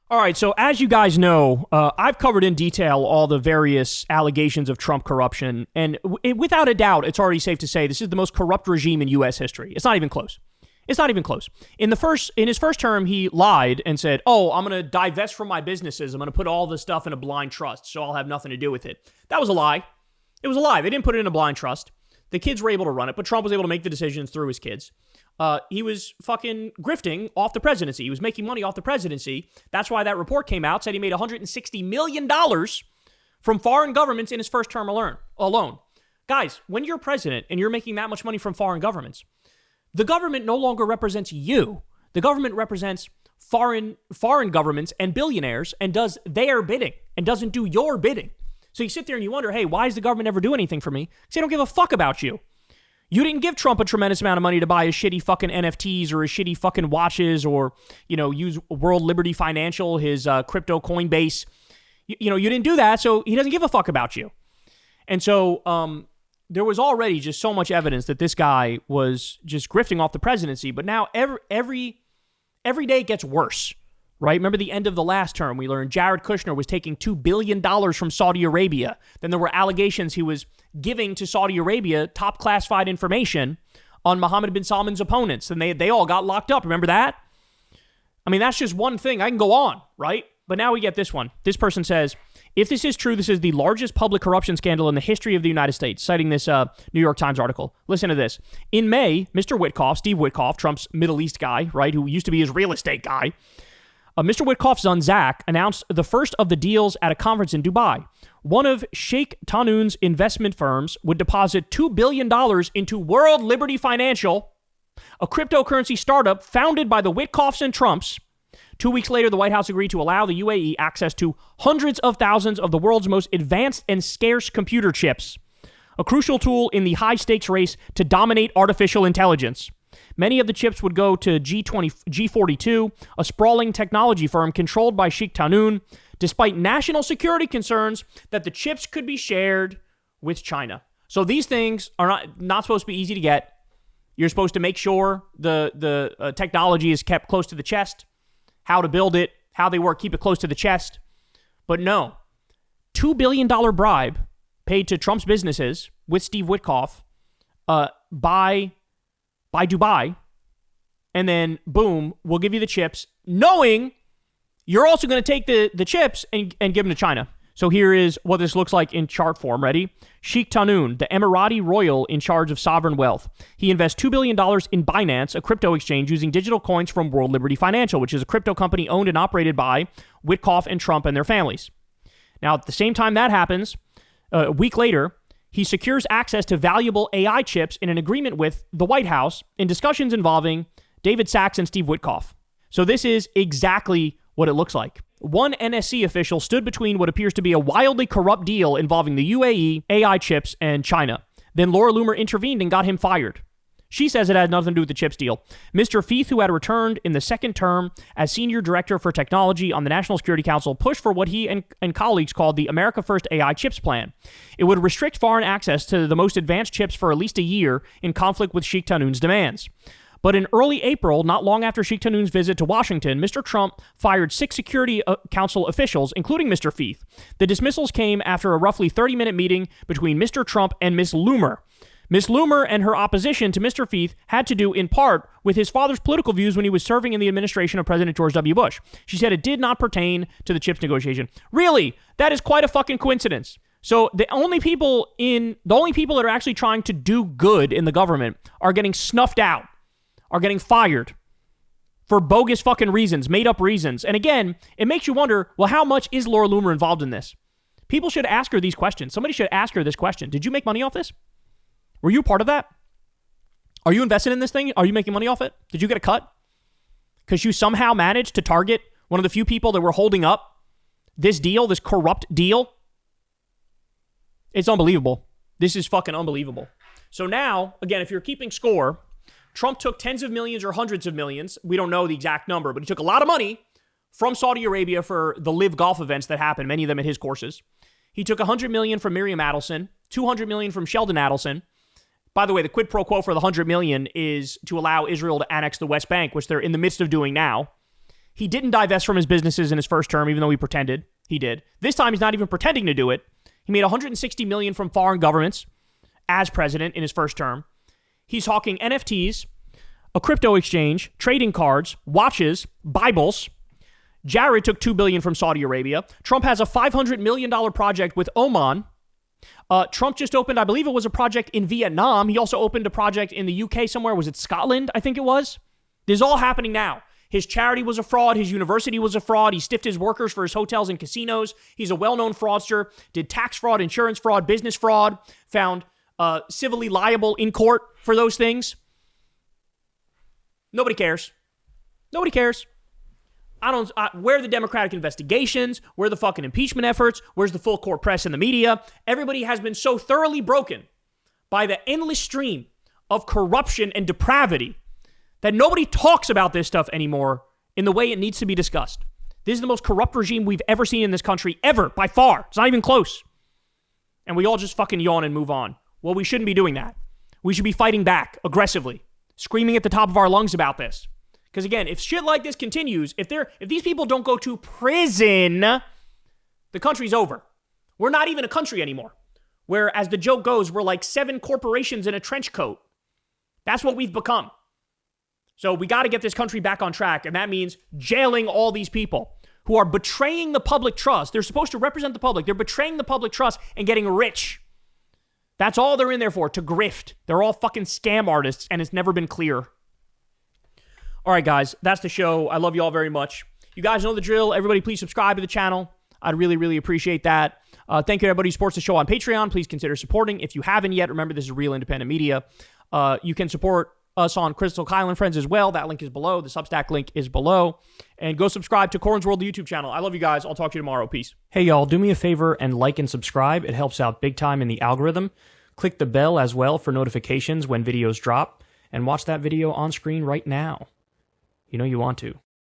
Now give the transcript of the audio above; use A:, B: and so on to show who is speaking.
A: All right, so as you guys know, I've covered in detail all the various allegations of Trump corruption, and without a doubt, it's already safe to say this is the most corrupt regime in U.S. history. It's not even close. It's not even close. In his first term, he lied and said, "Oh, I'm going to divest from my businesses. I'm going to put all this stuff in a blind trust, so I'll have nothing to do with it." That was a lie. It was a lie. They didn't put it in a blind trust. The kids were able to run it, but Trump was able to make the decisions through his kids. He was fucking grifting off the presidency. He was making money off the presidency. That's why that report came out, said he made $160 million from foreign governments in his first term alone. Guys, when you're president and you're making that much money from foreign governments, the government no longer represents you. The government represents foreign governments and billionaires and does their bidding and doesn't do your bidding. So you sit there and you wonder, hey, why does the government never do anything for me? Because they don't give a fuck about you. You didn't give Trump a tremendous amount of money to buy his shitty fucking NFTs or his shitty fucking watches or, use World Liberty Financial, his crypto Coinbase. You didn't do that, so he doesn't give a fuck about you. And so there was already just so much evidence that this guy was just grifting off the presidency. But now every day it gets worse, right? Remember the end of the last term, we learned Jared Kushner was taking $2 billion from Saudi Arabia. Then there were allegations he was giving to Saudi Arabia top classified information on Mohammed bin Salman's opponents. And they all got locked up. Remember that? I mean, that's just one thing. I can go on, right? But now we get this one. This person says, if this is true, this is the largest public corruption scandal in the history of the United States, citing this New York Times article. Listen to this. In May, Mr. Witkoff, Steve Witkoff, Trump's Middle East guy, right, who used to be his real estate guy, Mr. Witkoff's son, Zach, announced the first of the deals at a conference in Dubai. One of Sheikh Tahnoon's investment firms would deposit $2 billion into World Liberty Financial, a cryptocurrency startup founded by the Witkoffs and Trumps. 2 weeks later, the White House agreed to allow the UAE access to hundreds of thousands of the world's most advanced and scarce computer chips, a crucial tool in the high-stakes race to dominate artificial intelligence. Many of the chips would go to G42, a sprawling technology firm controlled by Sheikh Tahnoon, despite national security concerns that the chips could be shared with China. So these things are not supposed to be easy to get. You're supposed to make sure the technology is kept close to the chest, how to build it, how they work, keep it close to the chest. But no, $2 billion bribe paid to Trump's businesses with Steve Witkoff by Dubai, and then boom, we'll give you the chips, knowing you're also going to take the chips and give them to China. So here is what this looks like in chart form. Ready? Sheikh Tahnoon, the Emirati royal in charge of sovereign wealth. He invests $2 billion in Binance, a crypto exchange using digital coins from World Liberty Financial, which is a crypto company owned and operated by Witkoff and Trump and their families. Now, at the same time that happens, a week later, he secures access to valuable AI chips in an agreement with the White House in discussions involving David Sachs and Steve Witkoff. So this is exactly what it looks like. One NSC official stood between what appears to be a wildly corrupt deal involving the UAE, AI chips, and China. Then Laura Loomer intervened and got him fired. She says it had nothing to do with the chips deal. Mr. Feith, who had returned in the second term as Senior Director for Technology on the National Security Council, pushed for what he and colleagues called the America First AI Chips Plan. It would restrict foreign access to the most advanced chips for at least a year in conflict with Sheikh Tahnoon's demands. But in early April, not long after Sheikh Tahnoon's visit to Washington, Mr. Trump fired 6 Security Council officials, including Mr. Feith. The dismissals came after a roughly 30-minute meeting between Mr. Trump and Ms. Loomer. Ms. Loomer and her opposition to Mr. Feith had to do, in part, with his father's political views when he was serving in the administration of President George W. Bush. She said it did not pertain to the chips negotiation. Really? That is quite a fucking coincidence. So the only people that are actually trying to do good in the government are getting snuffed out, are getting fired for bogus fucking reasons, made up reasons. And again, it makes you wonder, well, how much is Laura Loomer involved in this? People should ask her these questions. Somebody should ask her this question. Did you make money off this? Were you a part of that? Are you invested in this thing? Are you making money off it? Did you get a cut? Because you somehow managed to target one of the few people that were holding up this deal, this corrupt deal? It's unbelievable. This is fucking unbelievable. So now, again, if you're keeping score, Trump took tens of millions or hundreds of millions. We don't know the exact number, but he took a lot of money from Saudi Arabia for the live golf events that happened, many of them at his courses. He took $100 million from Miriam Adelson, $200 million from Sheldon Adelson. By the way, the quid pro quo for the $100 million is to allow Israel to annex the West Bank, which they're in the midst of doing now. He didn't divest from his businesses in his first term, even though he pretended he did. This time, he's not even pretending to do it. He made $160 million from foreign governments as president in his first term. He's hawking NFTs, a crypto exchange, trading cards, watches, Bibles. Jared took $2 billion from Saudi Arabia. Trump has a $500 million project with Oman. Trump just opened, I believe it was a project in Vietnam. He also opened a project in the UK somewhere. Was it Scotland? I think it was. This is all happening now. His charity was a fraud. His university was a fraud. He stiffed his workers for his hotels and casinos. He's a well-known fraudster. Did tax fraud, insurance fraud, business fraud. Found civilly liable in court for those things. Nobody cares. Nobody cares. Where are the Democratic investigations? Where are the fucking impeachment efforts? Where's the full court press and the media? Everybody has been so thoroughly broken by the endless stream of corruption and depravity that nobody talks about this stuff anymore in the way it needs to be discussed. This is the most corrupt regime we've ever seen in this country, ever, by far. It's not even close. And we all just fucking yawn and move on. Well, we shouldn't be doing that. We should be fighting back aggressively, screaming at the top of our lungs about this. Because again, if shit like this continues, if these people don't go to prison, the country's over. We're not even a country anymore. Where, as the joke goes, we're like 7 corporations in a trench coat. That's what we've become. So we got to get this country back on track, and that means jailing all these people who are betraying the public trust. They're supposed to represent the public. They're betraying the public trust and getting rich. That's all they're in there for, to grift. They're all fucking scam artists, and it's never been clear. All right, guys, that's the show. I love you all very much. You guys know the drill. Everybody, please subscribe to the channel. I'd really, really appreciate that. Thank you, everybody who supports the show on Patreon. Please consider supporting. If you haven't yet, remember, this is real independent media. You can support us on Crystal Kyle and Friends as well. That link is below. The Substack link is below. And go subscribe to Corn's World, the YouTube channel. I love you guys. I'll talk to you tomorrow. Peace. Hey, y'all, do me a favor and like and subscribe. It helps out big time in the algorithm. Click the bell as well for notifications when videos drop. And watch that video on screen right now. You know you want to.